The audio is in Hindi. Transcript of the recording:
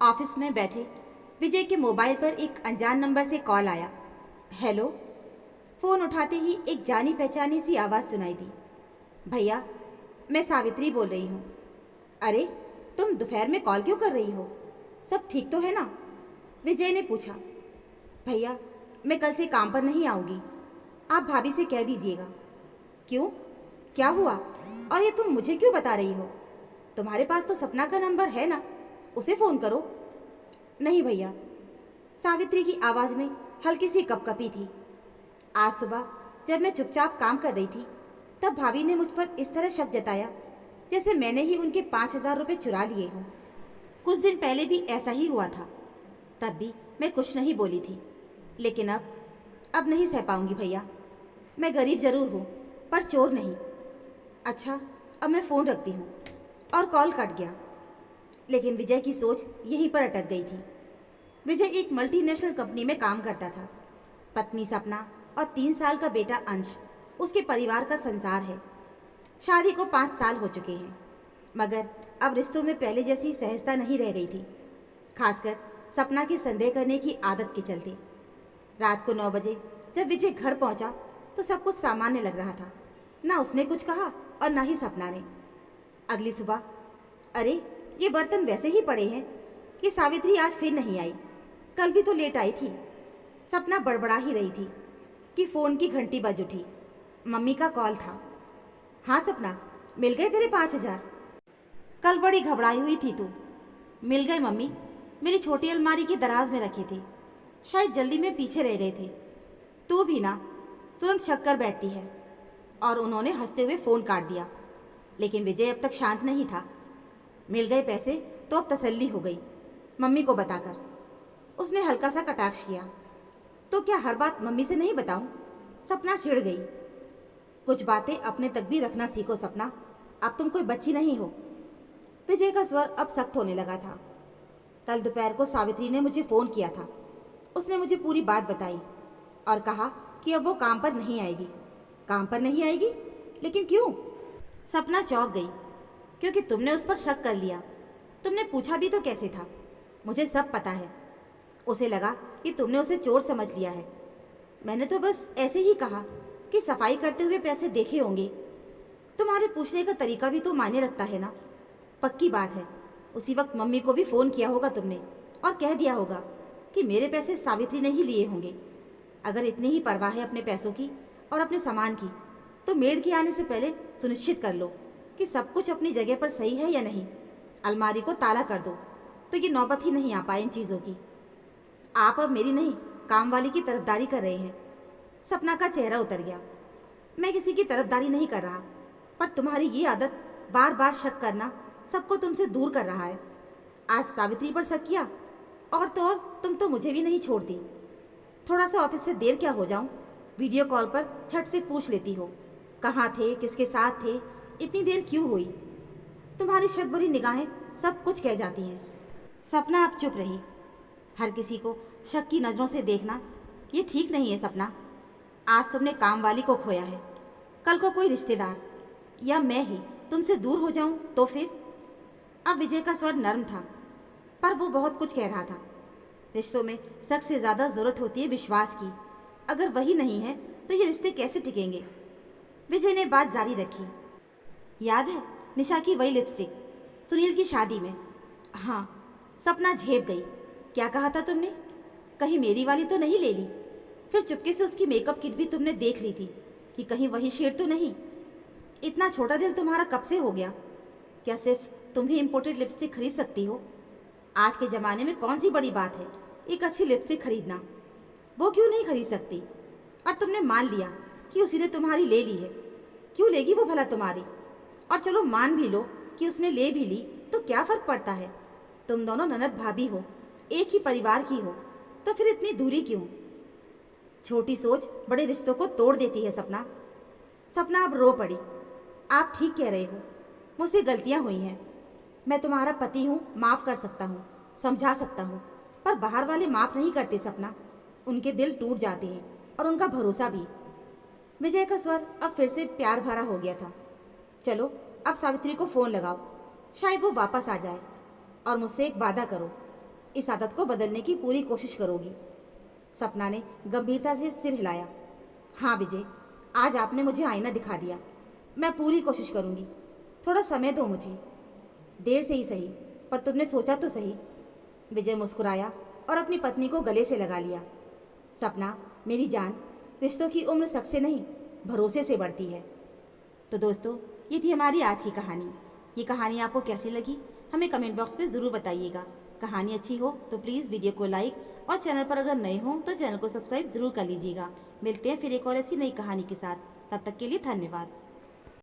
ऑफिस में बैठे विजय के मोबाइल पर एक अनजान नंबर से कॉल आया। हेलो। फ़ोन उठाते ही एक जानी पहचानी सी आवाज़ सुनाई दी। भैया, मैं सावित्री बोल रही हूँ। अरे, तुम दोपहर में कॉल क्यों कर रही हो? सब ठीक तो है ना? विजय ने पूछा। भैया, मैं कल से काम पर नहीं आऊँगी, आप भाभी से कह दीजिएगा। क्यों, क्या हुआ? और ये तुम मुझे क्यों बता रही हो? तुम्हारे पास तो सपना का नंबर है ना, उसे फ़ोन करो। नहीं भैया। सावित्री की आवाज़ में हल्की सी कपकपी थी। आज सुबह जब मैं चुपचाप काम कर रही थी, तब भाभी ने मुझ पर इस तरह शक जताया जैसे मैंने ही उनके 5,000 रुपये चुरा लिए हों। कुछ दिन पहले भी ऐसा ही हुआ था, तब भी मैं कुछ नहीं बोली थी, लेकिन अब नहीं सह पाऊंगी भैया। मैं गरीब जरूर हूँ, पर चोर नहीं। अच्छा, अब मैं फ़ोन रखती हूँ। और कॉल कट गया। लेकिन विजय की सोच यहीं पर अटक गई थी। विजय एक मल्टीनेशनल कंपनी में काम करता था। पत्नी सपना और 3 साल का बेटा अंश उसके परिवार का संसार है। शादी को 5 साल हो चुके हैं, मगर अब रिश्तों में पहले जैसी सहजता नहीं रह गई थी, खासकर सपना के संदेह करने की आदत के चलते। रात को 9 बजे जब विजय घर पहुंचा तो सब कुछ सामान्य लग रहा था। ना उसने कुछ कहा और ना ही सपना ने। अगली सुबह, अरे, ये बर्तन वैसे ही पड़े हैं। ये सावित्री आज फिर नहीं आई, कल भी तो लेट आई थी। सपना बड़बड़ा ही रही थी कि फ़ोन की घंटी बज उठी। मम्मी का कॉल था। हाँ सपना, मिल गए तेरे 5,000? कल बड़ी घबराई हुई थी तू। मिल गए मम्मी, मेरी छोटी अलमारी की दराज में रखे थे, शायद जल्दी में पीछे रह गए थे। तू भी ना तुरंत शक कर बैठती है। और उन्होंने हंसते हुए फ़ोन काट दिया। लेकिन विजय अब तक शांत नहीं था। मिल गए पैसे तो अब तसल्ली हो गई, मम्मी को बताकर। उसने हल्का सा कटाक्ष किया। तो क्या हर बात मम्मी से नहीं बताऊं? सपना चिढ़ गई। कुछ बातें अपने तक भी रखना सीखो सपना, अब तुम कोई बच्ची नहीं हो। विजय का स्वर अब सख्त होने लगा था। कल दोपहर को सावित्री ने मुझे फ़ोन किया था। उसने मुझे पूरी बात बताई और कहा कि अब वो काम पर नहीं आएगी। काम पर नहीं आएगी? लेकिन क्यों? सपना चौंक गई। क्योंकि तुमने उस पर शक कर लिया। तुमने पूछा भी तो कैसे था? मुझे सब पता है। उसे लगा कि तुमने उसे चोर समझ लिया है। मैंने तो बस ऐसे ही कहा कि सफाई करते हुए पैसे देखे होंगे। तुम्हारे पूछने का तरीका भी तो मायने रखता है ना। पक्की बात है, उसी वक्त मम्मी को भी फ़ोन किया होगा तुमने और कह दिया होगा कि मेरे पैसे सावित्री ने ही लिए होंगे। अगर इतनी ही परवाह है अपने पैसों की और अपने सामान की, तो मेड के आने से पहले सुनिश्चित कर लो कि सब कुछ अपनी जगह पर सही है या नहीं। अलमारी को ताला कर दो तो ये नौबत ही नहीं आ पाए इन चीज़ों की। आप अब मेरी नहीं, काम वाली की तरफदारी कर रहे हैं। सपना का चेहरा उतर गया। मैं किसी की तरफदारी नहीं कर रहा, पर तुम्हारी ये आदत बार बार शक करना सबको तुमसे दूर कर रहा है। आज सावित्री पर शक किया और तो और तुम तो मुझे भी नहीं छोड़ती। थोड़ा सा ऑफिस से देर क्या हो जाऊं, वीडियो कॉल पर झट से पूछ लेती हो कहाँ थे, किसके साथ थे, इतनी देर क्यों हुई। तुम्हारी शक भरी निगाहें सब कुछ कह जाती हैं। सपना अब चुप रही। हर किसी को शक की नज़रों से देखना ये ठीक नहीं है सपना। आज तुमने काम वाली को खोया है, कल को कोई रिश्तेदार या मैं ही तुमसे दूर हो जाऊं तो फिर? अब विजय का स्वर नर्म था, पर वो बहुत कुछ कह रहा था। रिश्तों में शक से ज़्यादा ज़रूरत होती है विश्वास की। अगर वही नहीं है तो ये रिश्ते कैसे टिकेंगे? विजय ने बात जारी रखी। याद है निशा की वही लिपस्टिक सुनील की शादी में? हाँ। सपना झेप गई। क्या कहा था तुमने? कहीं मेरी वाली तो नहीं ले ली? फिर चुपके से उसकी मेकअप किट भी तुमने देख ली थी कि कहीं वही शेड तो नहीं? इतना छोटा दिल तुम्हारा कब से हो गया? क्या सिर्फ तुम ही इम्पोर्टेड लिपस्टिक खरीद सकती हो? आज के ज़माने में कौन सी बड़ी बात है एक अच्छी लिपस्टिक खरीदना? वो क्यों नहीं खरीद सकती? और तुमने मान लिया कि उसी ने तुम्हारी ले ली है। क्यों लेगी वो भला तुम्हारी? और चलो मान भी लो कि उसने ले भी ली तो क्या फ़र्क पड़ता है? तुम दोनों ननद भाभी हो, एक ही परिवार की हो, तो फिर इतनी दूरी क्यों? छोटी सोच बड़े रिश्तों को तोड़ देती है सपना। सपना अब रो पड़ी। आप ठीक कह रहे हो, मुझसे गलतियां हुई हैं। मैं तुम्हारा पति हूँ, माफ़ कर सकता हूँ, समझा सकता हूँ, पर बाहर वाले माफ़ नहीं करते सपना। उनके दिल टूट जाते हैं और उनका भरोसा भी। विजय का स्वर अब फिर से प्यार भरा हो गया था। चलो अब सावित्री को फ़ोन लगाओ, शायद वो वापस आ जाए। और मुझसे एक वादा करो इस आदत को बदलने की पूरी कोशिश करूँगी। सपना ने गंभीरता से सिर हिलाया। हाँ विजय, आज आपने मुझे आईना दिखा दिया। मैं पूरी कोशिश करूँगी। थोड़ा समय दो मुझे, देर से ही सही, पर तुमने सोचा तो सही। विजय मुस्कुराया और अपनी पत्नी को गले से लगा लिया। सपना मेरी जान, रिश्तों की उम्र शक से नहीं, भरोसे से बढ़ती है। तो दोस्तों, ये थी हमारी आज की कहानी। ये कहानी आपको कैसी लगी हमें कमेंट बॉक्स में ज़रूर बताइएगा। कहानी अच्छी हो तो प्लीज़ वीडियो को लाइक और चैनल पर अगर नए हों तो चैनल को सब्सक्राइब ज़रूर कर लीजिएगा। मिलते हैं फिर एक और ऐसी नई कहानी के साथ। तब तक के लिए धन्यवाद।